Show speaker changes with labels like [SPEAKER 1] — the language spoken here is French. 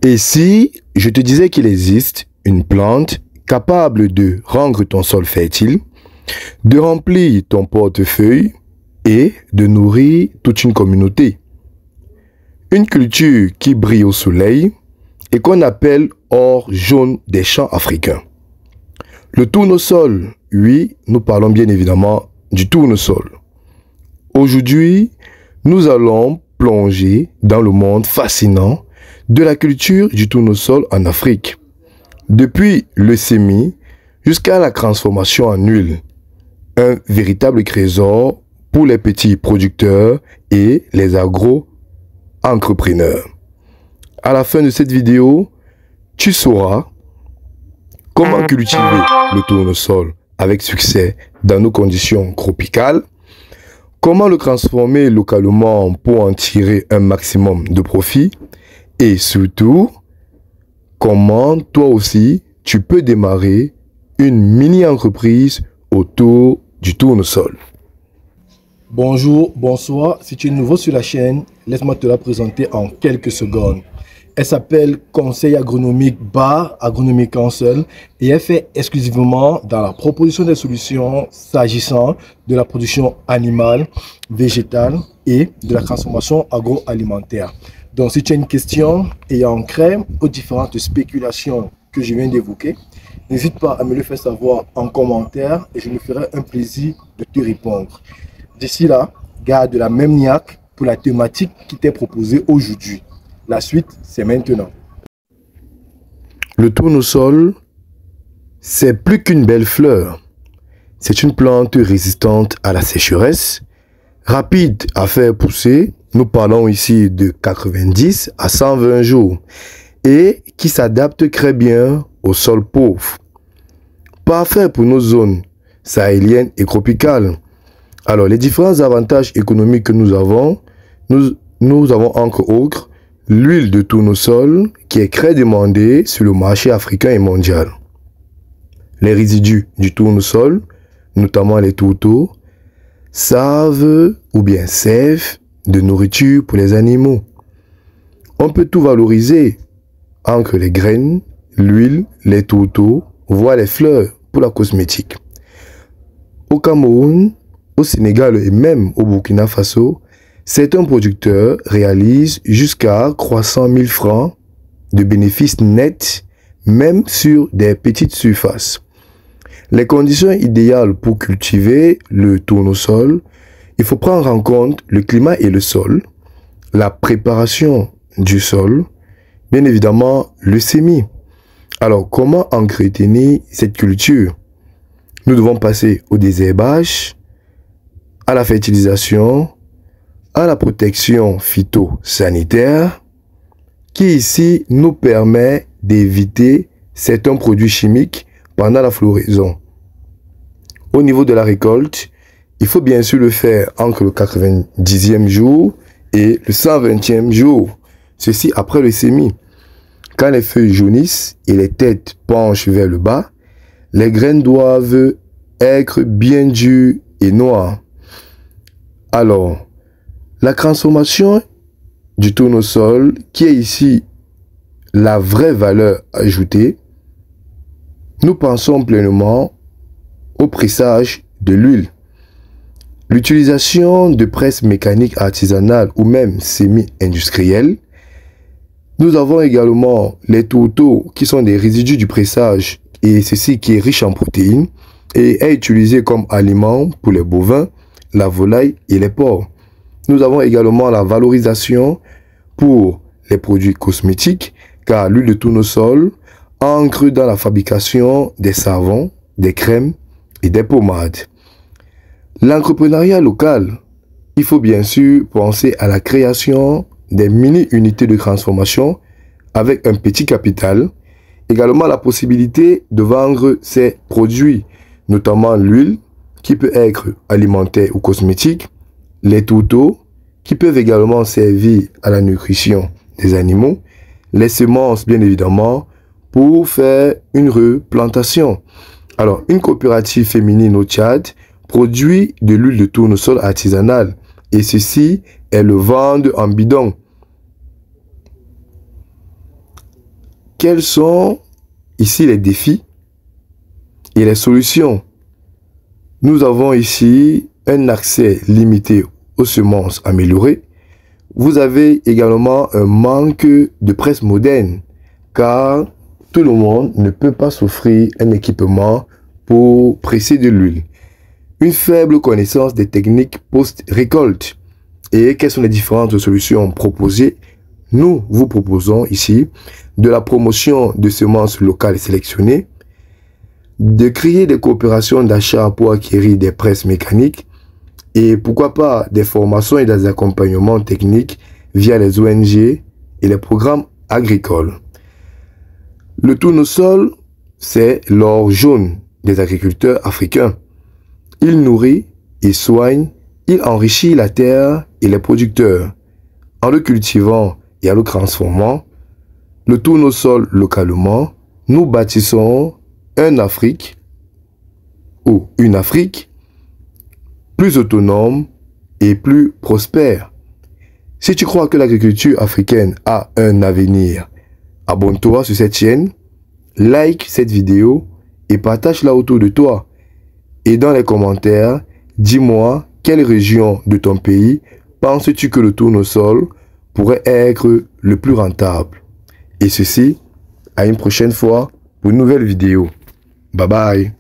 [SPEAKER 1] Et si je te disais qu'il existe une plante capable de rendre ton sol fertile, de remplir ton portefeuille et de nourrir toute une communauté. Une culture qui brille au soleil et qu'on appelle or jaune des champs africains. Le tournesol, oui, nous parlons bien évidemment du tournesol. Aujourd'hui, nous allons plonger dans le monde fascinant de la culture du tournesol en Afrique. Depuis le semis jusqu'à la transformation en huile. Un véritable trésor pour les petits producteurs et les agro-entrepreneurs. À la fin de cette vidéo, tu sauras comment cultiver le tournesol avec succès dans nos conditions tropicales, comment le transformer localement pour en tirer un maximum de profit et surtout, comment toi aussi tu peux démarrer une mini-entreprise autour du tournesol.
[SPEAKER 2] Bonjour, bonsoir, si tu es nouveau sur la chaîne, laisse-moi te la présenter en quelques secondes. Elle s'appelle Conseil Agronomique Bar Agronomique Council et elle fait exclusivement dans la proposition des solutions s'agissant de la production animale, végétale et de la transformation agroalimentaire. Donc si tu as une question ayant trait aux différentes spéculations que je viens d'évoquer, n'hésite pas à me le faire savoir en commentaire et je me ferai un plaisir de te répondre. D'ici là, garde la même niaque pour la thématique qui t'est proposée aujourd'hui. La suite, c'est maintenant.
[SPEAKER 1] Le tournesol, c'est plus qu'une belle fleur. C'est une plante résistante à la sécheresse, rapide à faire pousser. Nous parlons ici de 90 à 120 jours et qui s'adapte très bien au sol pauvre. Parfait pour nos zones sahéliennes et tropicales. Alors, les différents avantages économiques que nous avons entre autres l'huile de tournesol qui est très demandée sur le marché africain et mondial. Les résidus du tournesol, notamment les tourteaux, servent de nourriture pour les animaux. On peut tout valoriser entre les graines, l'huile, les tourteaux, voire les fleurs pour la cosmétique. Au Cameroun, au Sénégal et même au Burkina Faso, certains producteurs réalisent jusqu'à 300 000 francs de bénéfices nets, même sur des petites surfaces. Les conditions idéales pour cultiver le tournesol, il faut prendre en compte le climat et le sol, la préparation du sol, bien évidemment le semis. Alors, comment entretenir cette culture? Nous devons passer au désherbage, à la fertilisation, à la protection phytosanitaire, qui ici nous permet d'éviter certains produits chimiques pendant la floraison. Au niveau de la récolte, il faut bien sûr le faire entre le 90e jour et le 120e jour, ceci après le semis. Quand les feuilles jaunissent et les têtes penchent vers le bas, les graines doivent être bien dures et noires. Alors, la transformation du tournesol, qui est ici la vraie valeur ajoutée, nous pensons pleinement au pressage de l'huile. L'utilisation de presses mécaniques artisanales ou même semi-industrielles. Nous avons également les tourteaux qui sont des résidus du pressage et ceci qui est riche en protéines et est utilisé comme aliment pour les bovins, la volaille et les porcs. Nous avons également la valorisation pour les produits cosmétiques car l'huile de tournesol entre dans la fabrication des savons, des crèmes et des pommades. L'entrepreneuriat local, il faut bien sûr penser à la création des mini-unités de transformation avec un petit capital, également la possibilité de vendre ces produits, notamment l'huile qui peut être alimentaire ou cosmétique, les tourteaux qui peuvent également servir à la nutrition des animaux, les semences bien évidemment pour faire une replantation. Alors, une coopérative féminine au Tchad produit de l'huile de tournesol artisanale et ceci, elles le vendent en bidon. quels sont ici les défis et les solutions? Nous avons ici un accès limité aux semences améliorées. Vous avez également un manque de presse moderne, car tout le monde ne peut pas s'offrir un équipement pour presser de l'huile. Une faible connaissance des techniques post-récolte. Et quelles sont les différentes solutions proposées? Nous vous proposons ici de la promotion de semences locales et sélectionnées, de créer des coopérations d'achat pour acquérir des presses mécaniques et pourquoi pas des formations et des accompagnements techniques via les ONG et les programmes agricoles. Le tournesol, c'est l'or jaune des agriculteurs africains. Il nourrit, il soigne, il enrichit la terre et les producteurs. En le cultivant et en le transformant, le tournesol localement, nous bâtissons une Afrique plus autonome et plus prospère. Si tu crois que l'agriculture africaine a un avenir, abonne-toi sur cette chaîne, like cette vidéo et partage-la autour de toi. Et dans les commentaires, dis-moi quelle région de ton pays penses-tu que le tournesol pourrait être le plus rentable. Et ceci, à une prochaine fois pour une nouvelle vidéo. Bye bye.